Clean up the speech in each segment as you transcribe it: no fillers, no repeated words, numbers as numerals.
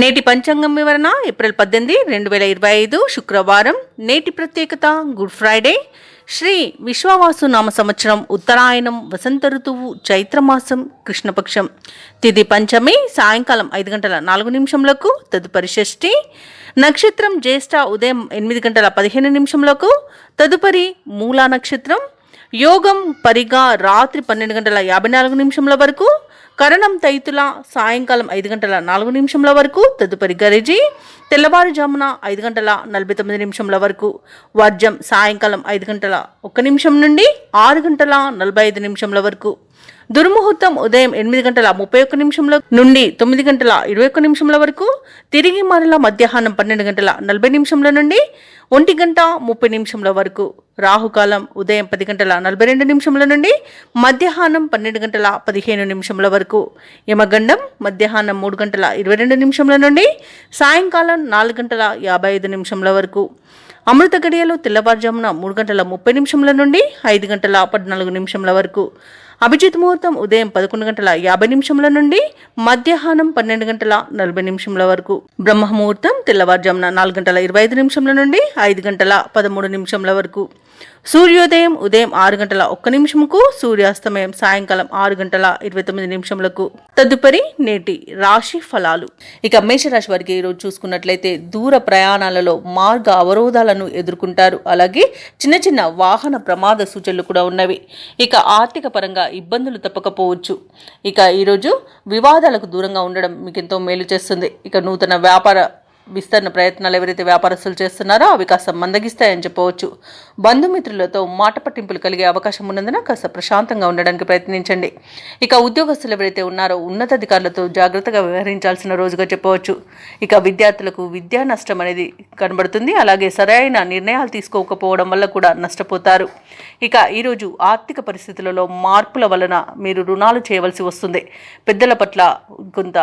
నేటి పంచాంగం వివరణ ఏప్రిల్ 18, 2025 శుక్రవారం. నేటి ప్రత్యేకత గుడ్ ఫ్రైడే. శ్రీ విశ్వావాసు నామ సంవత్సరం ఉత్తరాయణం, వసంత ఋతువు, చైత్రమాసం, కృష్ణపక్షం. తిథి పంచమి సాయంకాలం 5:04 తదుపరి షష్ఠి. నక్షత్రం జ్యేష్ఠ ఉదయం 8:15 తదుపరి మూలా నక్షత్రం. యోగం పరిగా రాత్రి 12:54 వరకు. కరణం తైతుల సాయంకాలం 5:04 వరకు తదుపరి గరిజి. తెల్లవారుజామున 5:49 వరకు. వర్జం సాయంకాలం 5:01 నుండి 6:45 వరకు. దుర్ముహూర్తం ఉదయం 8:31 నుండి 9:21 వరకు. తిరిగి మరల మధ్యాహ్నం 12:40 నుండి 1:30 వరకు. రాహుకాలం ఉదయం 10:42 నుండి మధ్యాహ్నం 12:15 వరకు. యమగండం మధ్యాహ్నం 3:22 నుండి సాయంకాలం 4:55 వరకు. అమృత గడియలు తెల్లవారుజామున 3:30 నుండి 5:14 వరకు. అభిజిత్ ముహూర్తం ఉదయం 11:50 నుండి మధ్యాహ్నం 12:40 వరకు. బ్రహ్మ ముహూర్తం తెల్లవారుజామున 4:25 నుండి 5:13 వరకు. సూర్యోదయం ఉదయం 6:01 సూర్యాస్తమయం సాయంకాలం 6:29 తదుపరి నేటి రాశి ఫలాలు. ఇక మేషరాశి వారికి ఈరోజు చూసుకున్నట్లయితే దూర ప్రయాణాలలో మార్గ అవరోధాలను ఎదుర్కొంటారు. అలాగే చిన్న చిన్న వాహన ప్రమాద సూచనలు కూడా ఉన్నవి. ఇక ఆర్థిక పరంగా ఇబ్బందులు తప్పకపోవచ్చు. ఇక ఈరోజు వివాదాలకు దూరంగా ఉండడం మీకు ఎంతో మేలు చేస్తుంది. ఇక నూతన వ్యాపార విస్తరణ ప్రయత్నాలు ఎవరైతే వ్యాపారస్తులు చేస్తున్నారో అవి కాస్త మందగిస్తాయని చెప్పవచ్చు. బంధుమిత్రులతో మాట పట్టింపులు కలిగే అవకాశం ఉన్నందున కాస్త ప్రశాంతంగా ఉండడానికి ప్రయత్నించండి. ఇక ఉద్యోగస్తులు ఎవరైతే ఉన్నారో ఉన్నతాధికారులతో జాగ్రత్తగా వ్యవహరించాల్సిన రోజుగా చెప్పవచ్చు. ఇక విద్యార్థులకు విద్యా నష్టం అనేది కనబడుతుంది. అలాగే సరైన నిర్ణయాలు తీసుకోకపోవడం వల్ల కూడా నష్టపోతారు. ఇక ఈరోజు ఆర్థిక పరిస్థితులలో మార్పుల వలన మీరు రుణాలు చేయవలసి వస్తుంది. పెద్దల పట్ల కొంత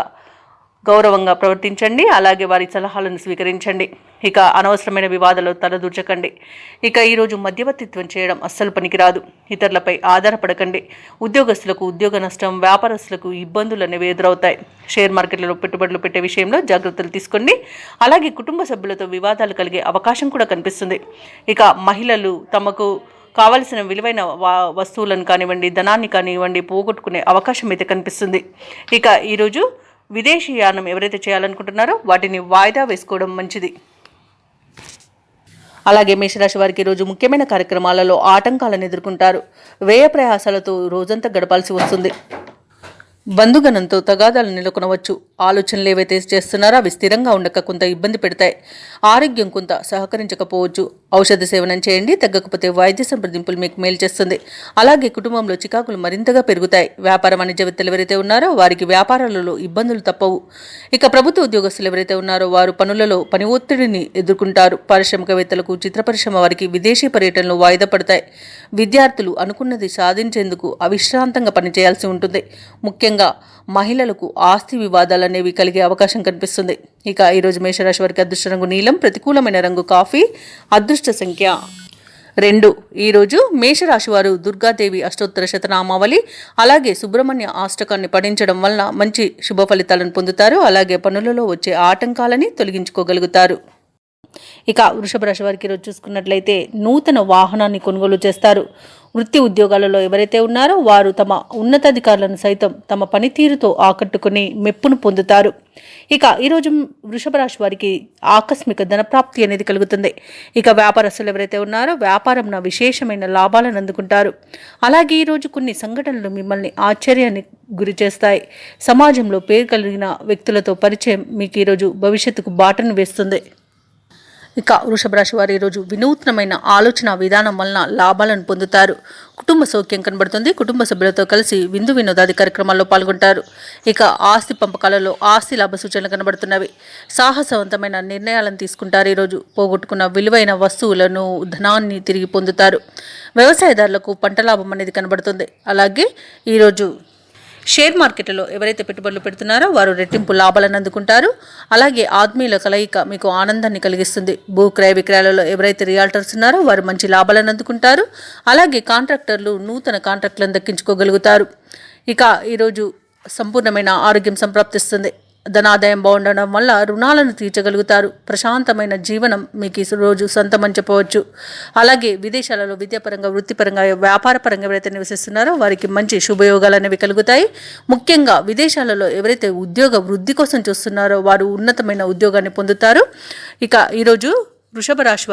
గౌరవంగా ప్రవర్తించండి. అలాగే వారి సలహాలను స్వీకరించండి. ఇక అనవసరమైన వివాదాలు తలదూర్చకండి. ఇక ఈరోజు మధ్యవర్తిత్వం చేయడం అస్సలు పనికిరాదు. ఇతరులపై ఆధారపడకండి. ఉద్యోగస్తులకు ఉద్యోగ నష్టం, వ్యాపారస్తులకు ఇబ్బందులు అనేవి ఎదురవుతాయి. షేర్ మార్కెట్లలో పెట్టుబడులు పెట్టే విషయంలో జాగ్రత్తలు తీసుకోండి. అలాగే కుటుంబ సభ్యులతో వివాదాలు కలిగే అవకాశం కూడా కనిపిస్తుంది. ఇక మహిళలు తమకు కావలసిన విలువైన వస్తువులను కానివ్వండి, ధనాన్ని కానివ్వండి పోగొట్టుకునే అవకాశం అయితే కనిపిస్తుంది. ఇక ఈరోజు విదేశీయానం ఎవరైతే చేయాలనుకుంటున్నారో వాటిని వాయిదా వేసుకోవడం మంచిది. అలాగే మేషరాశి వారికి ఈరోజు ముఖ్యమైన కార్యక్రమాలలో ఆటంకాలను ఎదుర్కొంటారు. వ్యయ ప్రయాసాలతో రోజంతా గడపాల్సి వస్తుంది. బంధుగణంతో తగాదాలు నెలకొనవచ్చు. ఆలోచనలు ఏవైతే చేస్తున్నారో అవి స్థిరంగా ఉండక కొంత ఇబ్బంది పెడతాయి. ఆరోగ్యం కొంత సహకరించకపోవచ్చు. ఔషధ సేవనం చేయండి. తగ్గకపోతే వైద్య సంప్రదింపులు మీకు మేలు చేస్తుంది. అలాగే కుటుంబంలో చికాకులు మరింతగా పెరుగుతాయి. వ్యాపార వాణిజ్యవేత్తలు ఎవరైతే ఉన్నారో వారికి వ్యాపారాలలో ఇబ్బందులు తప్పవు. ఇక ప్రభుత్వ ఉద్యోగస్తులు ఎవరైతే ఉన్నారో వారు పనులలో పని ఒత్తిడిని ఎదుర్కొంటారు. పారిశ్రామికవేత్తలకు, చిత్ర పరిశ్రమ వారికి విదేశీ పర్యటనలు వాయిదా పడతాయి. విద్యార్థులు అనుకున్నది సాధించేందుకు అవిశ్రాంతంగా పనిచేయాల్సి ఉంటుంది. ముఖ్యంగా మహిళలకు ఆస్తి వివాదాలు అనేవి కలిగే అవకాశం కనిపిస్తుంది. ఇక ఈరోజు మేషరాశి వారికి అదృష్ట రంగు నీలం, ప్రతికూలమైన రంగు కాఫీ, అదృష్ట సంఖ్య 2. ఈరోజు మేషరాశి వారు దుర్గాదేవి అష్టోత్తర శతనామావళి అలాగే సుబ్రహ్మణ్య అష్టకాన్ని పఠించడం వలన మంచి శుభ ఫలితాలను పొందుతారు. అలాగే పనులలో వచ్చే ఆటంకాలని తొలగించుకోగలుగుతారు. ఇక వృషభ రాశి వారికి ఈరోజు చూసుకున్నట్లయితే నూతన వాహనాన్ని కొనుగోలు చేస్తారు. వృత్తి ఉద్యోగాలలో ఎవరైతే ఉన్నారో వారు తమ ఉన్నతాధికారులను సైతం తమ పనితీరుతో ఆకట్టుకుని మెప్పును పొందుతారు. ఇక ఈరోజు వృషభ రాశి వారికి ఆకస్మిక ధనప్రాప్తి అనేది కలుగుతుంది. ఇక వ్యాపారస్తులు ఎవరైతే ఉన్నారో వ్యాపారంలో విశేషమైన లాభాలను అందుకుంటారు. అలాగే ఈరోజు కొన్ని సంఘటనలు మిమ్మల్ని ఆశ్చర్యాన్ని గురి చేస్తాయి. సమాజంలో పేరు కలిగిన వ్యక్తులతో పరిచయం మీకు ఈరోజు భవిష్యత్తుకు బాటను వేస్తుంది. ఇక వృషభ రాశి వారు ఈరోజు వినూత్నమైన ఆలోచన విధానం వలన లాభాలను పొందుతారు. కుటుంబ సౌఖ్యం కనబడుతుంది. కుటుంబ సభ్యులతో కలిసి విందు వినోదాది కార్యక్రమాల్లో పాల్గొంటారు. ఇక ఆస్తి పంపకాలలో ఆస్తి లాభ సూచనలు కనబడుతున్నవి. సాహసవంతమైన నిర్ణయాలను తీసుకుంటారు. ఈరోజు పోగొట్టుకున్న విలువైన వస్తువులను, ధనాన్ని తిరిగి పొందుతారు. వ్యవసాయదారులకు పంట లాభం అనేది కనబడుతుంది. అలాగే ఈరోజు షేర్ మార్కెట్లలో ఎవరైతే పెట్టుబడులు పెడుతున్నారో వారు రెట్టింపు లాభాలను అందుకుంటారు. అలాగే ఆత్మీయుల కలయిక మీకు ఆనందాన్ని కలిగిస్తుంది. భూ క్రయ విక్రయాలలో ఎవరైతే రియాల్టర్స్ ఉన్నారో వారు మంచి లాభాలను అందుకుంటారు. అలాగే కాంట్రాక్టర్లు నూతన కాంట్రాక్టులను దక్కించుకోగలుగుతారు. ఇక ఈరోజు సంపూర్ణమైన ఆరోగ్యం సంప్రాప్తిస్తుంది. ధనాదాయం బాగుండడం వల్ల రుణాలను తీర్చగలుగుతారు. ప్రశాంతమైన జీవనం మీకు ఈ రోజు సొంతమని చెప్పవచ్చు. అలాగే విదేశాలలో విద్యాపరంగా, వృత్తిపరంగా, వ్యాపారపరంగా ఎవరైతే నివసిస్తున్నారో వారికి మంచి శుభయోగాలు అనేవి కలుగుతాయి. ముఖ్యంగా విదేశాలలో ఎవరైతే ఉద్యోగ వృద్ధి కోసం చూస్తున్నారో వారు ఉన్నతమైన ఉద్యోగాన్ని పొందుతారు. ఇక ఈరోజు వృషభ రాశి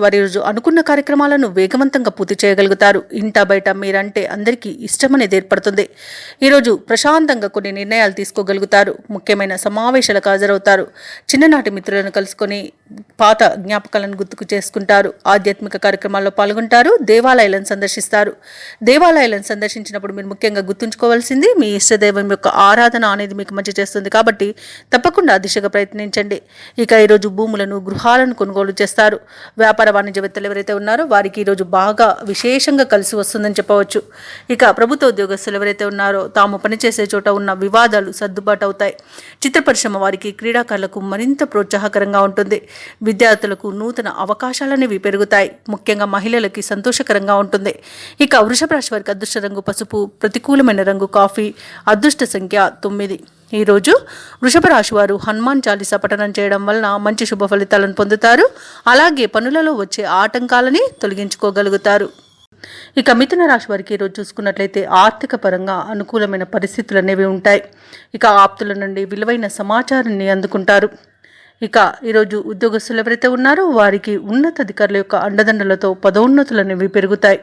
వారి ఈరోజు అనుకున్న కార్యక్రమాలను వేగవంతంగా పూర్తి చేయగలుగుతారు. ఇంట బయట మీరంటే అందరికీ ఇష్టం అనేది ఏర్పడుతుంది. ఈరోజు ప్రశాంతంగా కొన్ని నిర్ణయాలు తీసుకోగలుగుతారు. ముఖ్యమైన సమావేశాలకు హాజరవుతారు. చిన్ననాటి మిత్రులను కలుసుకొని పాత జ్ఞాపకాలను గుర్తుకు చేసుకుంటారు. ఆధ్యాత్మిక కార్యక్రమాల్లో పాల్గొంటారు. దేవాలయాలను సందర్శిస్తారు. దేవాలయాలను సందర్శించినప్పుడు మీరు ముఖ్యంగా గుర్తుంచుకోవాల్సింది మీ ఇష్టదైవం యొక్క ఆరాధన అనేది మీకు మంచి చేస్తుంది. కాబట్టి తప్పకుండా ఆ దిశగా ప్రయత్నించండి. ఇక ఈరోజు భూములను, గృహాలను కొనుగోలు చేస్తారు. వ్యాపార వాణిజ్యవేత్తలు ఎవరైతే ఉన్నారో వారికి ఈరోజు బాగా విశేషంగా కలిసి వస్తుందని చెప్పవచ్చు. ఇక ప్రభుత్వ ఉద్యోగస్తులు ఎవరైతే ఉన్నారో తాము పనిచేసే చోట ఉన్న వివాదాలు సర్దుబాటు అవుతాయి. చిత్ర పరిశ్రమ వారికి, క్రీడాకారులకు మరింత ప్రోత్సాహకరంగా ఉంటుంది. విద్యార్థులకు నూతన అవకాశాలనేవి పెరుగుతాయి. ముఖ్యంగా మహిళలకి సంతోషకరంగా ఉంటుంది. ఇక వృషభ రాశి వారికి అదృష్ట రంగు పసుపు, ప్రతికూలమైన రంగు కాఫీ, అదృష్ట సంఖ్య 9. ఈరోజు వృషభ రాశి వారు హనుమాన్ చాలీసా పఠనం చేయడం వలన మంచి శుభ ఫలితాలను పొందుతారు. అలాగే పనులలో వచ్చే ఆటంకాలని తొలగించుకోగలుగుతారు. ఇక మిథున రాశి వారికి ఈరోజు చూసుకున్నట్లయితే ఆర్థిక పరంగా అనుకూలమైన పరిస్థితులు అనేవి ఉంటాయి. ఇక ఆప్తుల నుండి విలువైన సమాచారాన్ని అందుకుంటారు. ఇక ఈరోజు ఉద్యోగస్తులు ఎవరైతే ఉన్నారో వారికి ఉన్నతాధికారుల యొక్క అండదండలతో పదోన్నతులు అనేవి పెరుగుతాయి.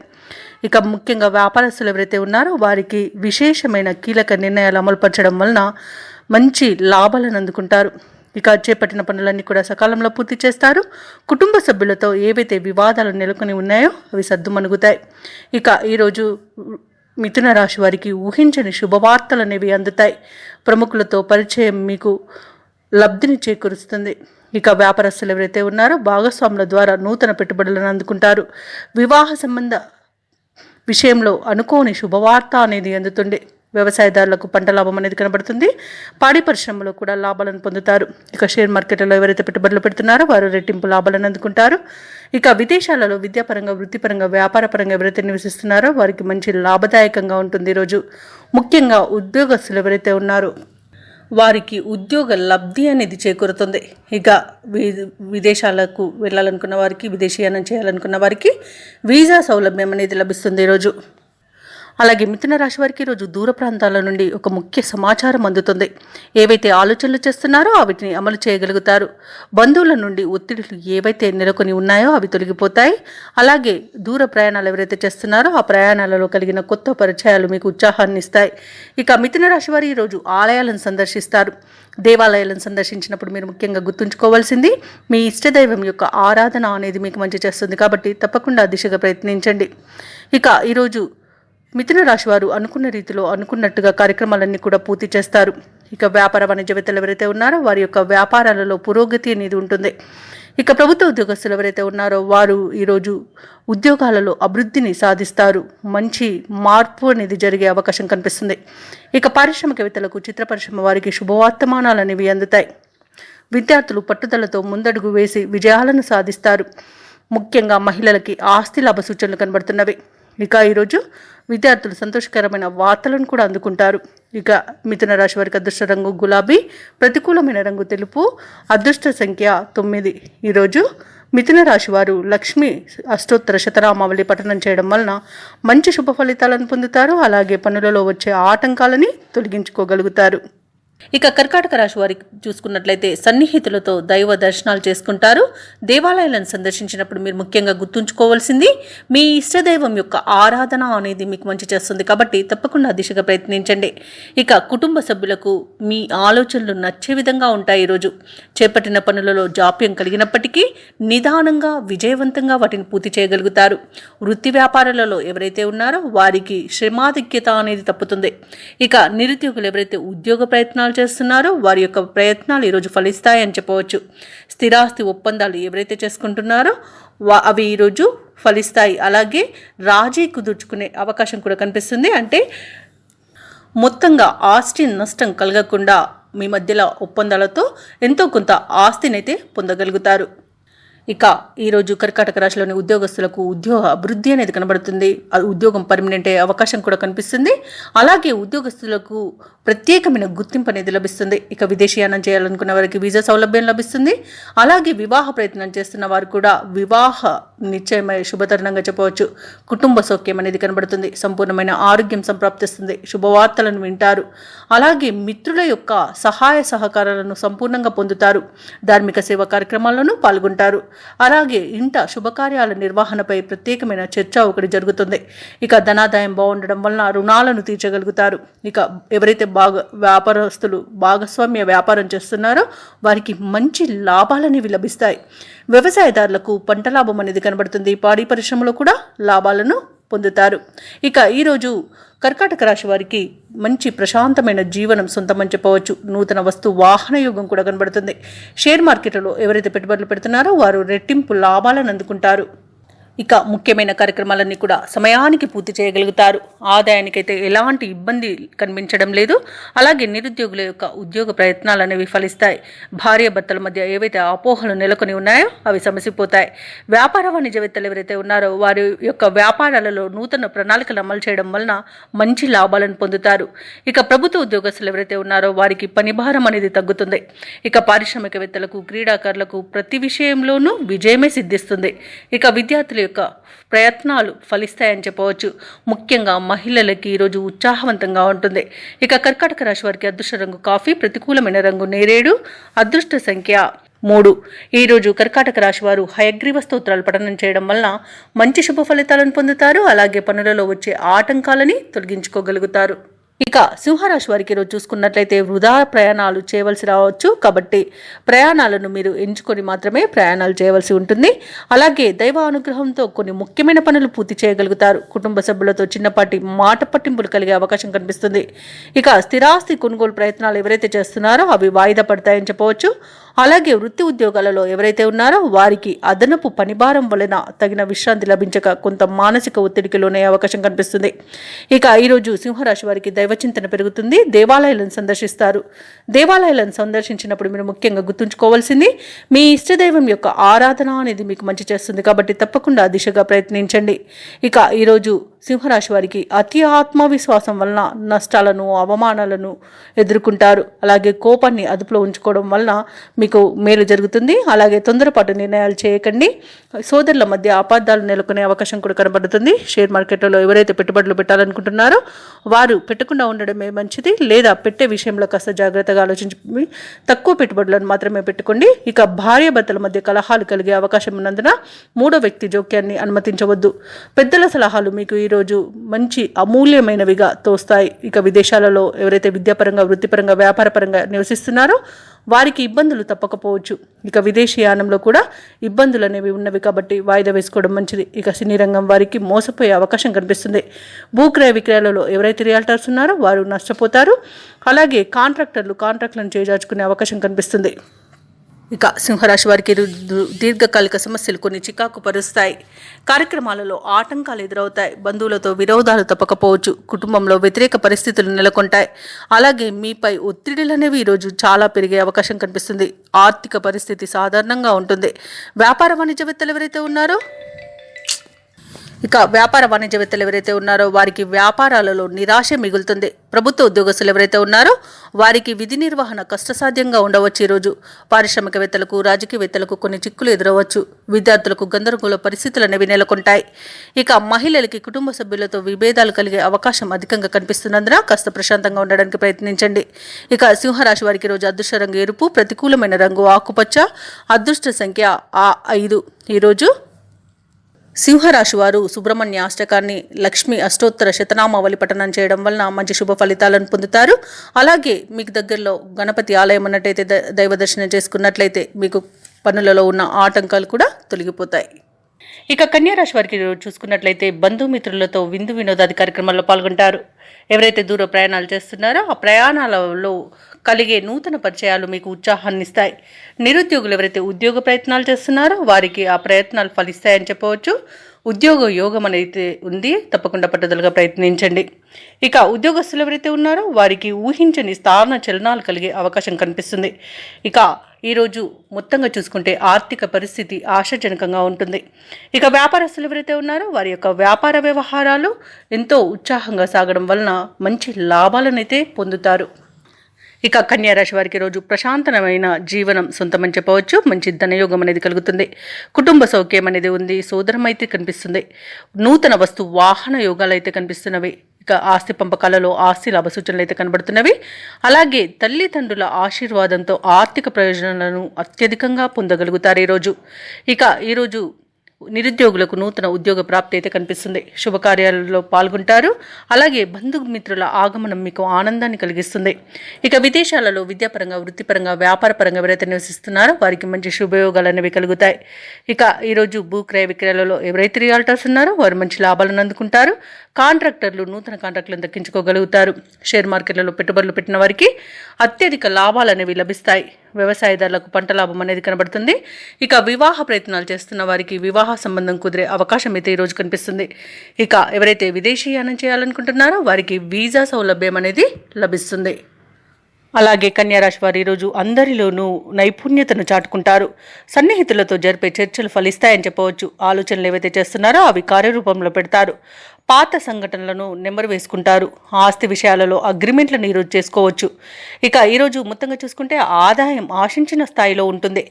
ఇక ముఖ్యంగా వ్యాపారస్తులు ఎవరైతే ఉన్నారో వారికి విశేషమైన కీలక నిర్ణయాలు అమలుపరచడం వలన మంచి లాభాలను అందుకుంటారు. ఇక చేపట్టిన పనులన్నీ కూడా సకాలంలో పూర్తి చేస్తారు. కుటుంబ సభ్యులతో ఏవైతే వివాదాలు నెలకొని ఉన్నాయో అవి సద్దుమణుగుతాయి. ఇక ఈరోజు మిథున రాశి వారికి ఊహించని శుభవార్తలు అనేవి అందుతాయి. ప్రముఖులతో పరిచయం మీకు లబ్ధిని చేకూరుస్తుంది. ఇక వ్యాపారస్తులు ఎవరైతే ఉన్నారో భాగస్వాముల ద్వారా నూతన పెట్టుబడులను అందుకుంటారు. వివాహ సంబంధ విషయంలో అనుకోని శుభవార్త అనేది అందుతుంది. వ్యవసాయదారులకు పంట లాభం అనేది కనబడుతుంది. పాడి పరిశ్రమలో కూడా లాభాలను పొందుతారు. ఇక షేర్ మార్కెట్లో ఎవరైతే పెట్టుబడులు పెడుతున్నారో వారు రెట్టింపు లాభాలను అందుకుంటారు. ఇక విదేశాలలో విద్యాపరంగా, వృత్తిపరంగా, వ్యాపారపరంగా ఎవరైతే నివసిస్తున్నారో వారికి మంచి లాభదాయకంగా ఉంటుంది. ఈరోజు ముఖ్యంగా ఉద్యోగస్తులు ఎవరైతే ఉన్నారో వారికి ఉద్యోగ లబ్ధి అనేది చేకూరుతుంది. ఇక విదేశాలకు వెళ్ళాలనుకున్న వారికి, విదేశీయానం చేయాలనుకున్న వారికి వీసా సౌలభ్యం అనేది లభిస్తుంది ఈరోజు. అలాగే మిథున రాశి వారికి ఈరోజు దూర ప్రాంతాల నుండి ఒక ముఖ్య సమాచారం అందుతుంది. ఏవైతే ఆలోచనలు చేస్తున్నారో వాటిని అమలు చేయగలుగుతారు. బంధువుల నుండి ఒత్తిడులు ఏవైతే నెలకొని ఉన్నాయో అవి తొలగిపోతాయి. అలాగే దూర ప్రయాణాలు ఎవరైతే చేస్తున్నారో ఆ ప్రయాణాలలో కలిగిన కొత్త పరిచయాలు మీకు ఉత్సాహాన్ని ఇస్తాయి. ఇక మిథున రాశి వారు ఈరోజు ఆలయాలను సందర్శిస్తారు. దేవాలయాలను సందర్శించినప్పుడు మీరు ముఖ్యంగా గుర్తుంచుకోవాల్సింది మీ ఇష్టదైవం యొక్క ఆరాధన అనేది మీకు మంచి చేస్తుంది. కాబట్టి తప్పకుండా ఆ దిశగా ప్రయత్నించండి. ఇక ఈరోజు మిథున రాశి వారు అనుకున్న రీతిలో అనుకున్నట్టుగా కార్యక్రమాలన్నీ కూడా పూర్తి చేస్తారు. ఇక వ్యాపార వాణిజ్యవేత్తలు ఎవరైతే ఉన్నారో వారి యొక్క వ్యాపారాలలో పురోగతి అనేది ఉంటుంది. ఇక ప్రభుత్వ ఉద్యోగస్తులు ఎవరైతే ఉన్నారో వారు ఈరోజు ఉద్యోగాలలో అభివృద్ధిని సాధిస్తారు. మంచి మార్పు అనేది జరిగే అవకాశం కనిపిస్తుంది. ఇక పారిశ్రామికవేత్తలకు, చిత్ర పరిశ్రమ వారికి శుభవర్తమానాలు అనేవి అందుతాయి. విద్యార్థులు పట్టుదలతో ముందడుగు వేసి విజయాలను సాధిస్తారు. ముఖ్యంగా మహిళలకి ఆస్తి లాభ సూచనలు కనబడుతున్నవి. ఇక ఈరోజు విద్యార్థులు సంతోషకరమైన వార్తలను కూడా అందుకుంటారు. ఇక మిథున రాశి వారికి అదృష్ట రంగు గులాబీ, ప్రతికూలమైన రంగు తెలుపు, అదృష్ట సంఖ్య 9. ఈరోజు మిథున రాశి వారు లక్ష్మీ అష్టోత్తర శతనామావళి పఠనం చేయడం వలన మంచి శుభ ఫలితాలను పొందుతారు. అలాగే పనులలో వచ్చే ఆటంకాలని తొలగించుకోగలుగుతారు. ఇక కర్కాటక రాశి వారికి చూసుకున్నట్లయితే సన్నిహితులతో దైవ దర్శనాలు చేసుకుంటారు. దేవాలయాలను సందర్శించినప్పుడు మీరు ముఖ్యంగా గుర్తుంచుకోవాల్సింది మీ ఇష్టదైవం యొక్క ఆరాధన అనేది మీకు మంచి చేస్తుంది. కాబట్టి తప్పకుండా దిశగా ప్రయత్నించండి. ఇక కుటుంబ సభ్యులకు మీ ఆలోచనలు నచ్చే విధంగా ఉంటాయి. ఈరోజు చేపట్టిన పనులలో జాప్యం కలిగినప్పటికీ నిదానంగా, విజయవంతంగా వాటిని పూర్తి చేయగలుగుతారు. వృత్తి వ్యాపారాలలో ఎవరైతే ఉన్నారో వారికి శ్రమాధిక్యత అనేది తప్పుతుంది. ఇక నిరుద్యోగులు ఎవరైతే ఉద్యోగ ప్రయత్నాలు చేస్తున్నారో వారి యొక్క ప్రయత్నాలు ఈరోజు ఫలిస్తాయని చెప్పవచ్చు. స్థిరాస్తి ఒప్పందాలు ఎవరైతే చేసుకుంటున్నారో అవి ఈరోజు ఫలిస్తాయి. అలాగే రాజీ కుదుర్చుకునే అవకాశం కూడా కనిపిస్తుంది. అంటే మొత్తంగా ఆస్తి నష్టం కలగకుండా మీ మధ్యలో ఒప్పందాలతో ఎంతో కొంత ఆస్తినైతే పొందగలుగుతారు. ఇక ఈరోజు కర్కాటక రాశిలోని ఉద్యోగస్తులకు ఉద్యోగ అభివృద్ధి అనేది కనబడుతుంది. ఉద్యోగం పర్మనెంట్ అయ్యే అవకాశం కూడా కనిపిస్తుంది. అలాగే ఉద్యోగస్తులకు ప్రత్యేకమైన గుర్తింపు అనేది లభిస్తుంది. ఇక విదేశీయానం చేయాలనుకున్న వారికి వీసా సౌలభ్యం లభిస్తుంది. అలాగే వివాహ ప్రయత్నం చేస్తున్న వారు కూడా వివాహ నిశ్చయమై శుభతరుణంగా చెప్పవచ్చు. కుటుంబ సౌఖ్యం అనేది కనబడుతుంది. సంపూర్ణమైన ఆరోగ్యం సంప్రాప్తిస్తుంది. శుభవార్తలను వింటారు. అలాగే మిత్రుల యొక్క సహాయ సహకారాలను సంపూర్ణంగా పొందుతారు. ధార్మిక సేవా కార్యక్రమాల్లోనూ పాల్గొంటారు. అలాగే ఇంట శుభకార్యాల నిర్వహణపై ప్రత్యేకమైన చర్చ ఒకటి జరుగుతుంది. ఇక ధనాదాయం బాగుండడం వలన రుణాలను తీర్చగలుగుతారు. ఇక ఎవరైతే వ్యాపారస్తులు భాగస్వామ్య వ్యాపారం చేస్తున్నారో వారికి మంచి లాభాలనేవి లభిస్తాయి. వ్యవసాయదారులకు పంట లాభం అనేది కనబడుతుంది. పాడి పరిశ్రమలో కూడా లాభాలను పొందుతారు. ఇక ఈరోజు కర్కాటక రాశి వారికి మంచి ప్రశాంతమైన జీవనం సొంతమని చెప్పవచ్చు. నూతన వస్తు వాహన యోగం కూడా కనబడుతుంది. షేర్ మార్కెట్లో ఎవరైతే పెట్టుబడులు పెడుతున్నారో వారు రెట్టింపు లాభాలను అందుకుంటారు. ఇక ముఖ్యమైన కార్యక్రమాలన్నీ కూడా సమయానికి పూర్తి చేయగలుగుతారు. ఆదాయానికైతే ఎలాంటి ఇబ్బంది కనిపించడం లేదు. అలాగే నిరుద్యోగుల యొక్క ఉద్యోగ ప్రయత్నాలు అనేవి ఫలిస్తాయి. భార్యాభర్తల మధ్య ఏవైతే అపోహలు నెలకొని ఉన్నాయో అవి సమసిపోతాయి. వ్యాపార వాణిజ్యవేత్తలు ఎవరైతే ఉన్నారో వారి యొక్క వ్యాపారాలలో నూతన ప్రణాళికలు అమలు చేయడం వలన మంచి లాభాలను పొందుతారు. ఇక ప్రభుత్వ ఉద్యోగస్తులు ఎవరైతే ఉన్నారో వారికి పనిభారం అనేది తగ్గుతుంది. ఇక పారిశ్రామికవేత్తలకు క్రీడాకారులకు ప్రతి విషయంలోనూ విజయమే సిద్ధిస్తుంది. ఇక విద్యార్థుల యొక్క ప్రయత్నాలు ఫలిస్తాయని చెప్పవచ్చు. ముఖ్యంగా మహిళలకి ఈరోజు ఉత్సాహవంతంగా ఉంటుంది. ఇక కర్కాటక రాశి వారికి అదృష్ట రంగు కాఫీ, ప్రతికూలమైన రంగు నేరేడు, అదృష్ట సంఖ్య 3. ఈరోజు కర్కాటక రాశి వారు హయగ్రీవ స్తోత్రాలు పఠనం చేయడం వలన మంచి శుభ ఫలితాలను పొందుతారు. అలాగే పనులలో వచ్చే ఆటంకాలని తొలగించుకోగలుగుతారు. ఇక సింహరాశి వారికి ఈరోజు చూసుకున్నట్లయితే వృధా ప్రయాణాలు చేయవలసి రావచ్చు. కాబట్టి ప్రయాణాలను మీరు ఎంచుకొని మాత్రమే ప్రయాణాలు చేయవలసి ఉంటుంది. అలాగే దైవ అనుగ్రహంతో కొన్ని ముఖ్యమైన పనులు పూర్తి చేయగలుగుతారు. కుటుంబ సభ్యులతో చిన్నపాటి మాట పట్టింపులు కలిగే అవకాశం కనిపిస్తుంది. ఇక స్థిరాస్తి కొనుగోలు ప్రయత్నాలు ఎవరైతే చేస్తున్నారో అవి వాయిదా పడతాయని చెప్పవచ్చు. అలాగే వృత్తి ఉద్యోగాలలో ఎవరైతే ఉన్నారో వారికి అదనపు పనిభారం వలన తగిన విశ్రాంతి లభించక కొంత మానసిక ఒత్తిడికి లోనే అవకాశం కనిపిస్తుంది. ఇక ఈరోజు సింహరాశి వారికి దైవచింతన పెరుగుతుంది. దేవాలయాలను సందర్శిస్తారు. దేవాలయాలను సందర్శించినప్పుడు మీరు ముఖ్యంగా గుర్తుంచుకోవాల్సింది మీ ఇష్టదైవం యొక్క ఆరాధన అనేది మీకు మంచి చేస్తుంది. కాబట్టి తప్పకుండా ఆ దిశగా ప్రయత్నించండి. ఇక ఈరోజు సింహరాశి వారికి అతి ఆత్మవిశ్వాసం వలన నష్టాలను అవమానాలను ఎదుర్కొంటారు. అలాగే కోపాన్ని అదుపులో ఉంచుకోవడం వలన మీకు మేలు జరుగుతుంది. అలాగే తొందరపాటు నిర్ణయాలు చేయకండి. సోదరుల మధ్య అపార్థాలు నెలకొనే అవకాశం కూడా కనబడుతుంది. షేర్ మార్కెట్లో ఎవరైతే పెట్టుబడులు పెట్టాలనుకుంటున్నారో వారు పెట్టకుండా ఉండడమే మంచిది. లేదా పెట్టే విషయంలో కాస్త జాగ్రత్తగా ఆలోచించి తక్కువ పెట్టుబడులను మాత్రమే పెట్టుకోండి. ఇక భార్యాభర్తల మధ్య కలహాలు కలిగే అవకాశం ఉన్నందున మూడో వ్యక్తి జోక్యాన్ని అనుమతించవద్దు. పెద్దల సలహాలు మీకు ఈరోజు మంచి అమూల్యమైనవిగా తోస్తాయి. ఇక విదేశాలలో ఎవరైతే విద్యాపరంగా, వృత్తిపరంగా, వ్యాపారపరంగా నివసిస్తున్నారో వారికి ఇబ్బందులు తప్పకపోవచ్చు. ఇక విదేశీయానంలో కూడా ఇబ్బందులు అనేవి ఉన్నవి కాబట్టి వాయిదా వేసుకోవడం మంచిది. ఇక సినీ రంగం వారికి మోసపోయే అవకాశం కనిపిస్తుంది. భూక్రయ విక్రయాలలో ఎవరైతే రియాల్టర్స్ ఉన్నారో వారు నష్టపోతారు. అలాగే కాంట్రాక్టులను చేజార్చుకునే అవకాశం కనిపిస్తుంది. ఇక సింహరాశి వారికి దీర్ఘకాలిక సమస్యలు కొన్ని చికాకు పరుస్తాయి. కార్యక్రమాలలో ఆటంకాలు ఎదురవుతాయి. బంధువులతో విరోధాలు తప్పకపోవచ్చు. కుటుంబంలో వ్యతిరేక పరిస్థితులు నెలకొంటాయి. అలాగే మీపై ఒత్తిడిలు అనేవి ఈరోజు చాలా పెరిగే అవకాశం కనిపిస్తుంది. ఆర్థిక పరిస్థితి సాధారణంగా ఉంటుంది. వ్యాపార వాణిజ్యవేత్తలు ఎవరైతే ఉన్నారో వారికి వ్యాపారాలలో నిరాశ మిగులుతుంది. ప్రభుత్వ ఉద్యోగస్తులు ఎవరైతే ఉన్నారో వారికి విధి నిర్వహణ కష్టసాధ్యంగా ఉండవచ్చు. ఈరోజు పారిశ్రామికవేత్తలకు, రాజకీయవేత్తలకు కొన్ని చిక్కులు ఎదురవచ్చు. విద్యార్థులకు గందరగోళ పరిస్థితులు అనేవి నెలకొంటాయి. ఇక మహిళలకి కుటుంబ సభ్యులతో విభేదాలు కలిగే అవకాశం అధికంగా కనిపిస్తున్నందున కాస్త ప్రశాంతంగా ఉండడానికి ప్రయత్నించండి. ఇక సింహరాశి వారికి ఈరోజు అదృష్ట రంగు ఎరుపు, ప్రతికూలమైన రంగు ఆకుపచ్చ, అదృష్ట సంఖ్య 5. ఈరోజు సింహరాశి వారు సుబ్రహ్మణ్య అష్టకాన్ని, లక్ష్మి అష్టోత్తర శతనామావళి పఠనం చేయడం వలన మంచి శుభ ఫలితాలను పొందుతారు. అలాగే మీకు దగ్గరలో గణపతి ఆలయం అన్నట్టయితే దైవ దర్శనం చేసుకున్నట్లయితే మీకు పనులలో ఉన్న ఆటంకాలు కూడా తొలగిపోతాయి. ఇక కన్యారాశి వారికి చూసుకున్నట్లయితే బంధుమిత్రులతో విందు వినోదాది కార్యక్రమాల్లో పాల్గొంటారు. ఎవరైతే దూర ప్రయాణాలు చేస్తున్నారో ఆ ప్రయాణాలలో కలిగే నూతన పరిచయాలు మీకు ఉత్సాహాన్ని ఇస్తాయి. నిరుద్యోగులు ఎవరైతే ఉద్యోగ ప్రయత్నాలు చేస్తున్నారో వారికి ఆ ప్రయత్నాలు ఫలిస్తాయని చెప్పవచ్చు. ఉద్యోగ యోగం అనేది ఉంది. తప్పకుండా పట్టుదలగా ప్రయత్నించండి. ఇక ఉద్యోగస్తులు ఎవరైతే ఉన్నారో వారికి ఊహించని స్థాన చలనాలు కలిగే అవకాశం కనిపిస్తుంది. ఇక ఈరోజు మొత్తంగా చూసుకుంటే ఆర్థిక పరిస్థితి ఆశాజనకంగా ఉంటుంది. ఇక వ్యాపారస్తులు ఎవరైతే ఉన్నారో వారి యొక్క వ్యాపార వ్యవహారాలు ఎంతో ఉత్సాహంగా సాగడం వలన మంచి లాభాలనైతే పొందుతారు. ఇక కన్యా రాశి వారికి రోజు ప్రశాంతమైన జీవనం సొంతమని చెప్పవచ్చు. మంచి ధనయోగం అనేది కలుగుతుంది. కుటుంబ సౌఖ్యం అనేది ఉంది. సోదరం అయితే కనిపిస్తుంది. నూతన వస్తు వాహన యోగాలు అయితే కనిపిస్తున్నవి. ఇక ఆస్తి పంపకాలలో ఆస్తి లాభ సూచనలు అయితే కనబడుతున్నవి. అలాగే తల్లిదండ్రుల ఆశీర్వాదంతో ఆర్థిక ప్రయోజనాలను అత్యధికంగా పొందగలుగుతారు ఈరోజు. ఇక ఈరోజు నిరుద్యోగులకు నూతన ఉద్యోగ ప్రాప్తి అయితే కనిపిస్తుంది. శుభకార్యాలలో పాల్గొంటారు. అలాగే బంధుమిత్రుల ఆగమనం మీకు ఆనందాన్ని కలిగిస్తుంది. ఇక విదేశాలలో విద్యాపరంగా, వృత్తిపరంగా, వ్యాపారపరంగా ఎవరైతే నివసిస్తున్నారో వారికి మంచి శుభయోగాలు అనేవి కలుగుతాయి. ఇక ఈరోజు భూ క్రయ విక్రయాలలో ఎవరైతే రియాల్టర్స్ ఉన్నారో వారు మంచి లాభాలను అందుకుంటారు. కాంట్రాక్టర్లు నూతన కాంట్రాక్టులను దక్కించుకోగలుగుతారు. షేర్ మార్కెట్లలో పెట్టుబడులు పెట్టిన వారికి అత్యధిక లాభాలు అనేవి లభిస్తాయి. వ్యవసాయదారులకు పంట లాభం అనేది కనబడుతుంది. ఇక వివాహ ప్రయత్నాలు చేస్తున్న వారికి వివాహ సంబంధం కుదిరే అవకాశం అయితే ఈరోజు కనిపిస్తుంది. ఇక ఎవరైతే విదేశీయానం చేయాలనుకుంటున్నారో వారికి వీసా సౌలభ్యం అనేది లభిస్తుంది. అలాగే కన్యారాశి వారు ఈరోజు అందరిలోనూ నైపుణ్యతను చాటుకుంటారు. సన్నిహితులతో జరిపే చర్చలు ఫలిస్తాయని చెప్పవచ్చు. ఆలోచనలు ఏవైతే చేస్తున్నారో అవి కార్యరూపంలో పెడతారు. పాత సంఘటనలను నెమరు వేసుకుంటారు. ఆస్తి విషయాలలో అగ్రిమెంట్లను ఈరోజు చేసుకోవచ్చు. ఇక ఈరోజు మొత్తంగా చూసుకుంటే ఆదాయం ఆశించిన స్థాయిలో ఉంటుంది.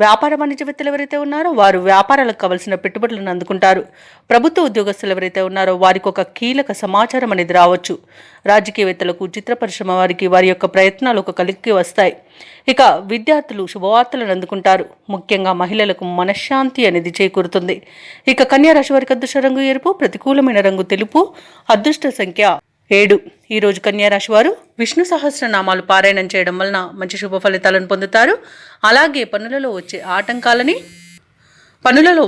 వ్యాపార వాణిజ్యవేత్తలు ఎవరైతే ఉన్నారో వారు వ్యాపారాలకు కావలసిన పెట్టుబడులను అందుకుంటారు. ప్రభుత్వ ఉద్యోగస్తులు ఎవరైతే ఉన్నారో వారికి ఒక కీలక సమాచారం అనేది రావచ్చు. రాజకీయవేత్తలకు, చిత్ర పరిశ్రమ వారికి వారి యొక్క ప్రయత్నాలు ఒక కలికి వస్తాయి. ఇక విద్యార్థులు శుభవార్తలను అందుకుంటారు. ముఖ్యంగా మహిళలకు మనశ్శాంతి అనేది చేకూరుతుంది. ఇక కన్యా రాశి వారికి అదృష్ట రంగు ఎరుపు, ప్రతికూలమైన రంగు తెలుపు, అదృష్ట సంఖ్య 7. ఈరోజు కన్యా రాశి వారు విష్ణు సహస్రనామాలు పారాయణం చేయడం వలన మంచి శుభ ఫలితాలను పొందుతారు. అలాగే పనులలో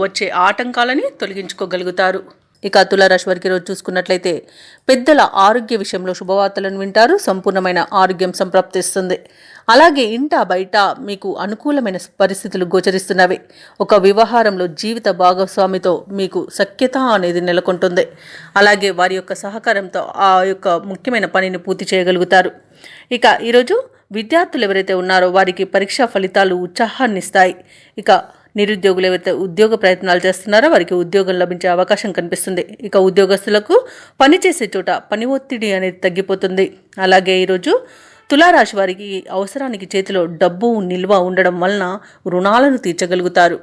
వచ్చే ఆటంకాలని తొలగించుకోగలుగుతారు. ఇక తులారాశి వారికి రోజు చూసుకున్నట్లయితే పెద్దల ఆరోగ్య విషయంలో శుభవార్తలను వింటారు. సంపూర్ణమైన ఆరోగ్యం సంప్రాప్తిస్తుంది. అలాగే ఇంట బయట మీకు అనుకూలమైన పరిస్థితులు గోచరిస్తున్నవి. ఒక వ్యవహారంలో జీవిత భాగస్వామితో మీకు సఖ్యత అనేది నెలకొంటుంది. అలాగే వారి యొక్క సహకారంతో ఆ యొక్క ముఖ్యమైన పనిని పూర్తి చేయగలుగుతారు. ఇక ఈరోజు విద్యార్థులు ఎవరైతే ఉన్నారో వారికి పరీక్షా ఫలితాలు ఉత్సాహాన్ని ఇస్తాయి. ఇక నిరుద్యోగులు ఎవరైతే ఉద్యోగ ప్రయత్నాలు చేస్తున్నారో వారికి ఉద్యోగం లభించే అవకాశం కనిపిస్తుంది. ఇక ఉద్యోగస్తులకు పనిచేసే చోట పని ఒత్తిడి అనేది తగ్గిపోతుంది. అలాగే ఈరోజు తులారాశి వారికి అవసరానికి చేతిలో డబ్బు నిల్వ ఉండడం వలన రుణాలను తీర్చగలుగుతారు.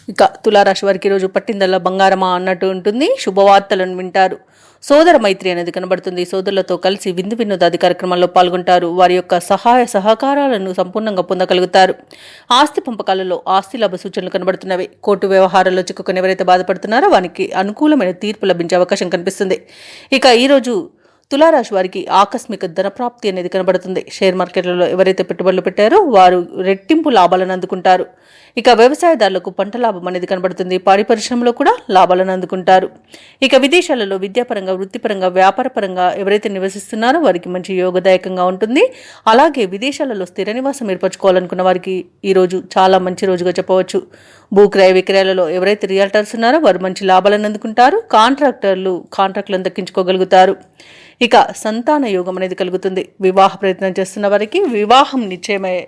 ఇక తులారాశి వారికి ఈరోజు పట్టిందల్లా బంగారమా అన్నట్టు ఉంటుంది. శుభవార్తలను వింటారు. సోదర మైత్రి అనేది కనబడుతుంది. సోదరులతో కలిసి విందు వినోదాది కార్యక్రమాల్లో పాల్గొంటారు. వారి యొక్క సహాయ సహకారాలను సంపూర్ణంగా పొందగలుగుతారు. ఆస్తి పంపకాలలో ఆస్తి లాభ సూచనలు కనబడుతున్నవి. కోర్టు వ్యవహారాల్లో చిక్కుకొని ఎవరైతే బాధపడుతున్నారో వారికి అనుకూలమైన తీర్పు లభించే అవకాశం కనిపిస్తుంది. ఇక ఈరోజు తులారాశి వారికి ఆకస్మిక ధనప్రాప్తి అనేది కనబడుతుంది. షేర్ మార్కెట్లలో ఎవరైతే పెట్టుబడులు పెట్టారో వారు రెట్టింపు లాభాలను అందుకుంటారు. ఇక వ్యవసాయదారులకు పంట లాభం అనేది కనబడుతుంది. పాడి పరిశ్రమలో కూడా లాభాలను అందుకుంటారు. ఇక విదేశాలలో విద్యాపరంగా, వృత్తిపరంగా, వ్యాపారపరంగా ఎవరైతే నివసిస్తున్నారో వారికి మంచి యోగదాయకంగా ఉంటుంది. అలాగే విదేశాలలో స్థిర నివాసం ఏర్పరచుకోవాలనుకున్న వారికి ఈరోజు చాలా మంచి రోజుగా చెప్పవచ్చు. భూ క్రయ విక్రయాలలో ఎవరైతే రియాల్టర్స్ ఉన్నారో వారు మంచి లాభాలను అందుకుంటారు. కాంట్రాక్టులను దక్కించుకోగలుగుతారు. ఇక సంతాన యోగం అనేది కలుగుతుంది. వివాహ ప్రయత్నం చేస్తున్న వారికి వివాహం నిశ్చయమయ్యే